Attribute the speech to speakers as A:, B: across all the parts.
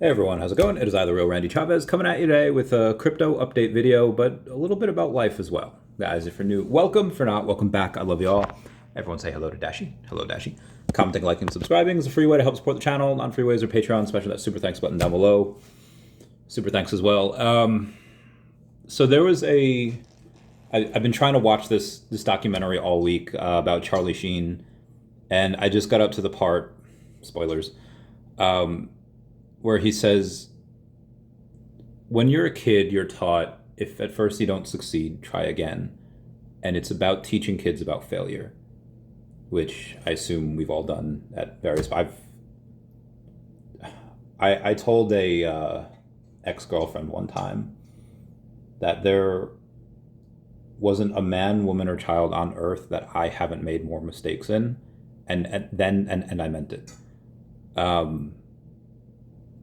A: Hey everyone, how's it going? It is I, the real Randy Chavez, coming at you today with a crypto update video, but a little bit about life as well. Guys, if you're new, welcome. If you're not, welcome back. I love you all. Everyone say hello to Dashi. Hello, Dashi. Commenting, liking, subscribing is a free way to help support the channel. Non-free ways are Patreon, especially that super thanks button down below. Super thanks as well. So there was I've been trying to watch this documentary all week about Charlie Sheen, and I just got up to the part, spoilers, where he says, when you're a kid, you're taught, if at first you don't succeed, try again. And it's about teaching kids about failure, which I assume we've all done at various... I told a ex-girlfriend one time that there wasn't a man, woman, or child on earth that I haven't made more mistakes in, and I meant it.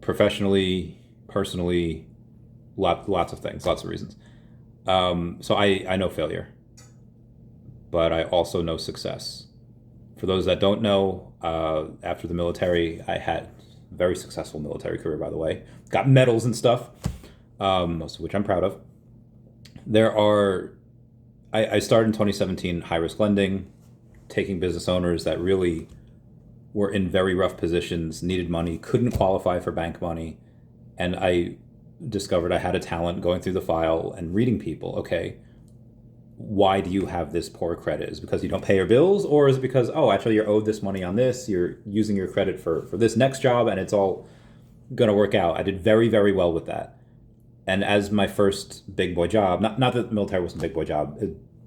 A: Professionally, personally, lots of things, lots of reasons. So I know failure, but I also know success. For those that don't know, after the military, I had a very successful military career, by the way. Got medals and stuff, most of which I'm proud of. I started in 2017 high-risk lending, taking business owners that really were in very rough positions, needed money, couldn't qualify for bank money. And I discovered I had a talent going through the file and reading people. Okay, why do you have this poor credit? Is it because you don't pay your bills? Or is it because, oh, actually you're owed this money on this, you're using your credit for this next job and it's all gonna work out? I did very, very well with that. And as my first big boy job, not that the military wasn't a big boy job,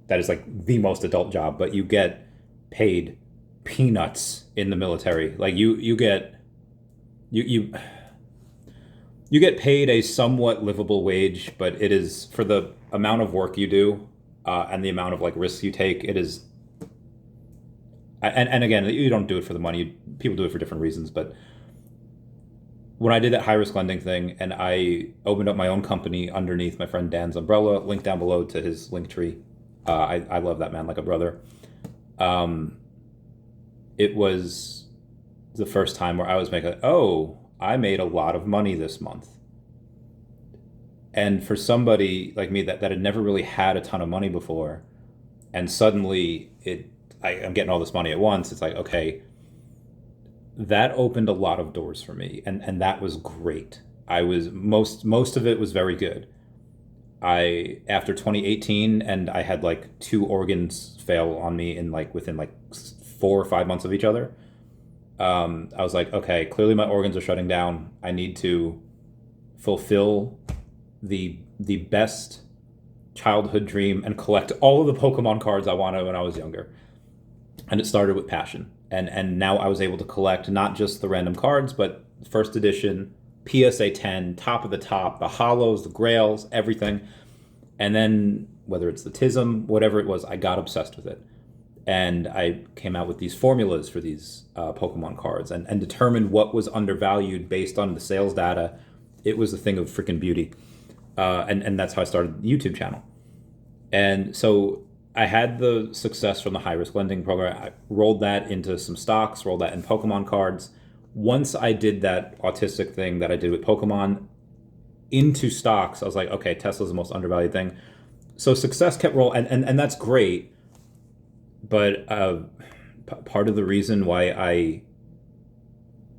A: that is like the most adult job, but you get paid peanuts in the military. Like you get paid a somewhat livable wage, but it is, for the amount of work you do and the amount of like risks you take, it is. And again, you don't do it for the money. People do it for different reasons. But when I did that high risk lending thing, and I opened up my own company underneath my friend Dan's umbrella, link down below to his link tree. I love that man like a brother. It was the first time where I was making, I made a lot of money this month. And for somebody like me that had never really had a ton of money before, and suddenly I'm getting all this money at once, it's like, okay, that opened a lot of doors for me. And that was great. Most of it was very good. After 2018, and I had like 2 organs fail on me within 4 or 5 months of each other. I was like, okay, clearly my organs are shutting down. I need to fulfill the best childhood dream and collect all of the Pokemon cards I wanted when I was younger. And it started with passion. And now I was able to collect not just the random cards, but first edition, PSA 10, top of the top, the holos, the grails, everything. And then whether it's the TISM, whatever it was, I got obsessed with it. And I came out with these formulas for these Pokemon cards and determined what was undervalued based on the sales data. It was a thing of freaking beauty. And that's how I started the YouTube channel. And so I had the success from the high-risk lending program. I rolled that into some stocks, rolled that in Pokemon cards. Once I did that autistic thing that I did with Pokemon into stocks, I was like, okay, Tesla's the most undervalued thing. So success kept rolling, and that's great. But part of the reason why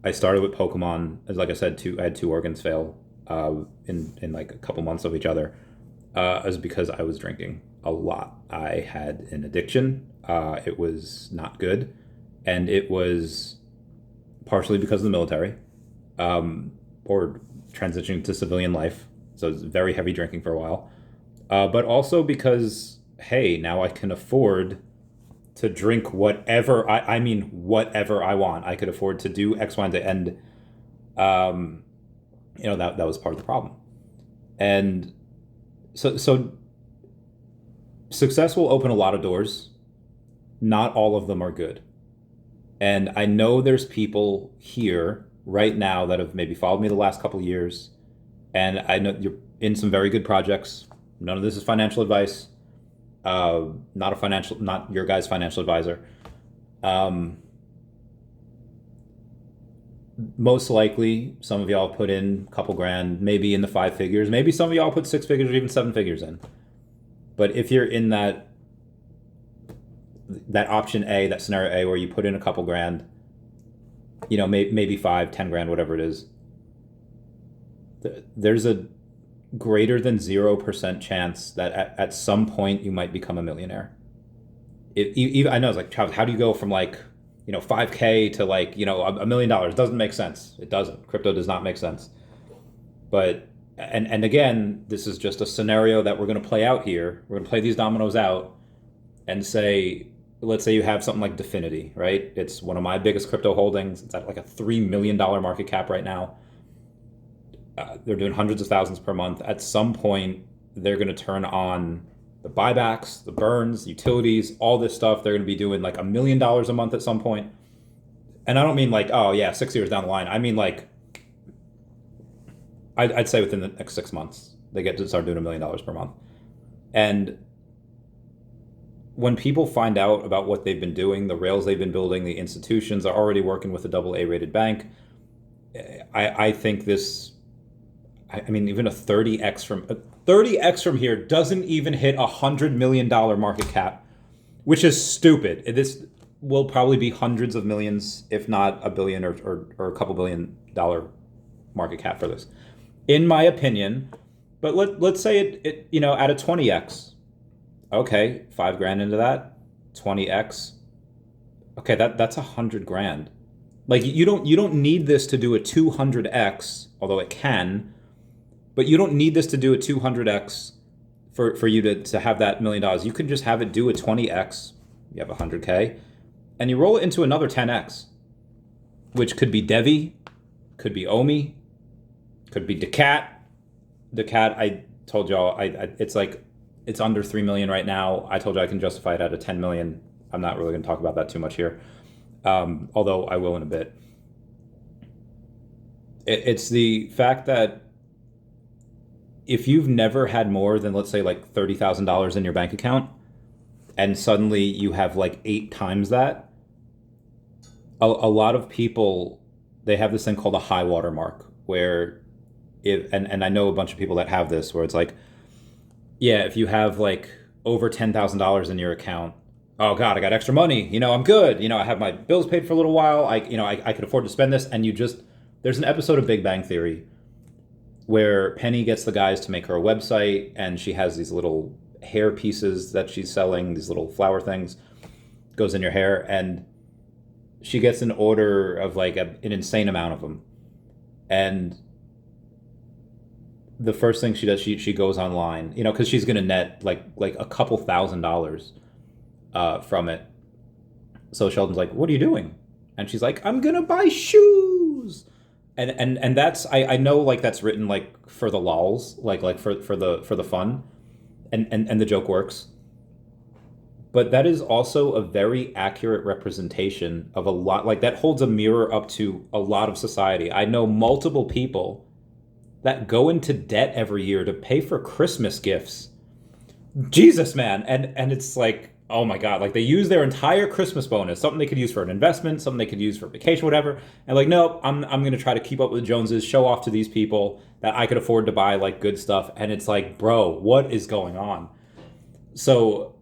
A: I started with Pokemon is, like I said, I had 2 organs fail in like a couple months of each other, is because I was drinking a lot. I had an addiction. It was not good, and it was partially because of the military, or transitioning to civilian life. So it's very heavy drinking for a while, but also because, hey, now I can afford to drink whatever I mean whatever I want. I could afford to do X, Y, and Z, and that was part of the problem. And so success will open a lot of doors. Not all of them are good. And I know there's people here right now that have maybe followed me the last couple of years, and I know you're in some very good projects. None of this is financial advice. Not your guys' financial advisor. most likely some of y'all put in a couple grand, maybe in the 5 figures. Maybe some of y'all put 6 figures or even 7 figures in. But if you're in that option A, that scenario A, where you put in a couple grand, you know, maybe 5, 10 grand, whatever it is, there's a greater than 0% chance that at some point you might become a millionaire. I know it's like, Travis, how do you go from like, you know, 5K to like, you know, $1 million? Doesn't make sense. It doesn't. Crypto does not make sense. But, and again, this is just a scenario that we're going to play out here. We're going to play these dominoes out and say, let's say you have something like Definity, right? It's one of my biggest crypto holdings. It's at like a $3 million market cap right now. They're doing hundreds of thousands per month. At some point, they're going to turn on the buybacks, the burns, utilities, all this stuff. They're going to be doing like $1 million a month at some point. And I don't mean like, oh yeah, 6 years down the line. I mean like, I'd say within the next 6 months, they get to start doing $1 million per month. And when people find out about what they've been doing, the rails they've been building, the institutions are already working with a AA rated bank. I think this, I mean, even a 30x from here doesn't even hit $100 million market cap, which is stupid. This will probably be hundreds of millions, if not $1 billion or a couple $1 billion market cap for this, in my opinion. But let's say it you know, at a 20x. Okay, 5 grand into that, 20x. Okay, that's 100 grand. Like you don't need this to do a 200x, although it can. But you don't need this to do a 200x for you to have that $1 million. You can just have it do a 20x. You have 100K, and you roll it into another 10x, which could be DEVVE, could be OMI, could be DECAT. DECAT, I told y'all, it's like, it's under 3 million right now. I told you I can justify it at a 10 million. I'm not really going to talk about that too much here, although I will in a bit. It's the fact that if you've never had more than, let's say, like $30,000 in your bank account, and suddenly you have like 8 times that, a lot of people, they have this thing called a high water mark, where and I know a bunch of people that have this, where it's like, yeah, if you have like over $10,000 in your account, oh God, I got extra money. You know, I'm good. You know, I have my bills paid for a little while. I could afford to spend this. And there's an episode of Big Bang Theory where Penny gets the guys to make her a website, and she has these little hair pieces that she's selling, these little flower things, goes in your hair, and she gets an order of like an insane amount of them. And the first thing she does, she goes online, you know, because she's going to net like a couple $1,000s from it. So Sheldon's like, what are you doing? And she's like, I'm going to buy shoes. And that's, I know like that's written like for the lols, like for the fun, and the joke works. But that is also a very accurate representation of a lot, like that holds a mirror up to a lot of society. I know multiple people that go into debt every year to pay for Christmas gifts. Jesus, man. And it's like, oh my God, like they use their entire Christmas bonus, something they could use for an investment, something they could use for vacation, whatever. And like, nope, I'm going to try to keep up with the Joneses, show off to these people that I could afford to buy like good stuff. And it's like, bro, what is going on? So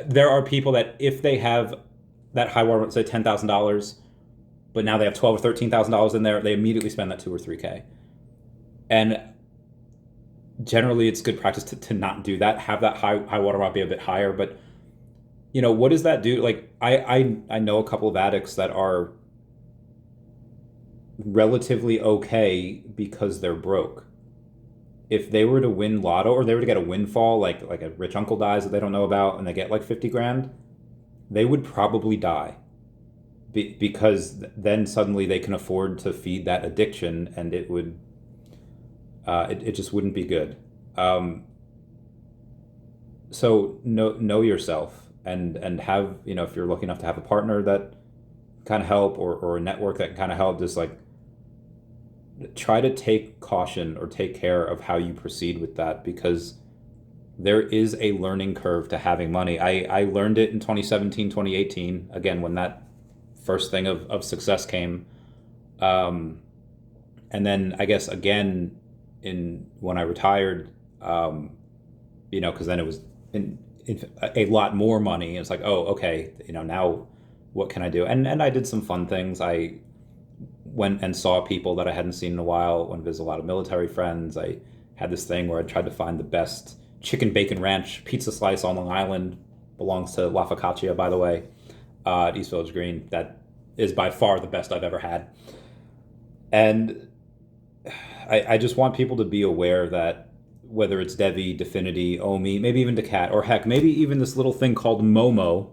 A: there are people that if they have that high water, say $10,000, but now they have $12,000 or $13,000 in there, they immediately spend that 2 or 3K. And generally it's good practice to not do that, have that high watermark be a bit higher. But you know, what does that do? Like I know a couple of addicts that are relatively okay because they're broke. If they were to win lotto, or they were to get a windfall, like a rich uncle dies that they don't know about, and they get like 50 grand, they would probably die because then suddenly they can afford to feed that addiction, and it would it just wouldn't be good. So know yourself, and have, you know, if you're lucky enough to have a partner that kind of help, or a network that can kind of help, just like try to take caution or take care of how you proceed with that, because there is a learning curve to having money. I learned it in 2017, 2018, again, when that first thing of success came. And then I guess again, when I retired, because then it was in a lot more money. It's like, oh, okay, now what can I do? And I did some fun things. I went and saw people that I hadn't seen in a while. Went to visit a lot of military friends. I had this thing where I tried to find the best chicken bacon ranch pizza slice on Long Island. Belongs to La Focaccia, by the way, at East Village Green. That is by far the best I've ever had. And I just want people to be aware that whether it's DEVVE, DEFINITY, OMI, maybe even DACAT, or heck, maybe even this little thing called Momo.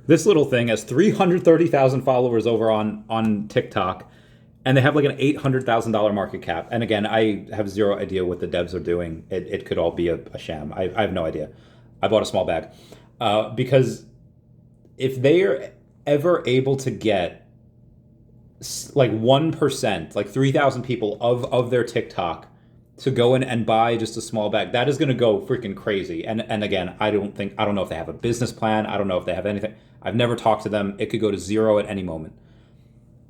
A: This little thing has 330,000 followers over on TikTok, and they have like an $800,000 market cap. And again, I have zero idea what the devs are doing. It could all be a sham. I have no idea. I bought a small bag. Because if they are ever able to get like 1%, like 3,000 people of their TikTok to go in and buy just a small bag, that is going to go freaking crazy. And again, I don't know if they have a business plan. I don't know if they have anything. I've never talked to them. It could go to zero at any moment.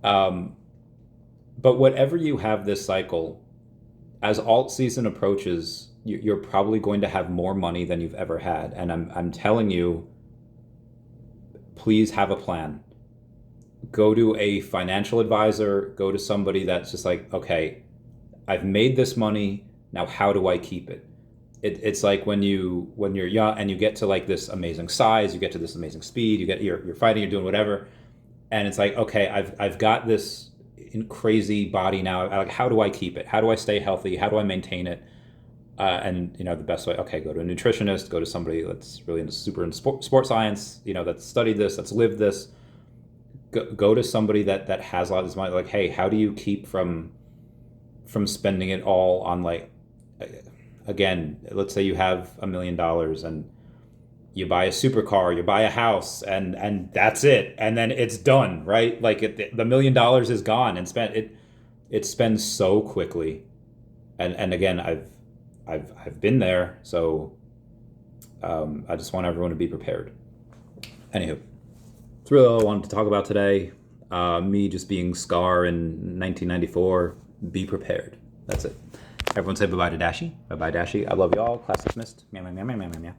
A: But whatever you have this cycle, as alt season approaches, you're probably going to have more money than you've ever had. And I'm telling you, please have a plan. Go to a financial advisor, go to somebody that's just like, okay, I've made this money, now how do I keep it? It's like when you're young and you get to like this amazing size, you get to this amazing speed, you're fighting, you're doing whatever, and it's like, okay, I've got this crazy body now. Like, how do I keep it? How do I stay healthy? How do I maintain it? And the best way, okay, go to a nutritionist, go to somebody that's really into sport science, that's studied this, that's lived this. Go to somebody that has a lot of this money. Like, hey, how do you keep from spending it all on, like, again, let's say you have $1 million and you buy a supercar, you buy a house, and that's it, and then it's done, right? Like the $1 million is gone and spent. It spends so quickly, and again, I've been there, so I just want everyone to be prepared. Anywho, that's really all I wanted to talk about today. Me just being Scar in 1994. Be prepared. That's it. Everyone say bye-bye to Dashi. Bye-bye, Dashi. I love you all. Class dismissed. Meow, meow, meow, meow, meow, meow.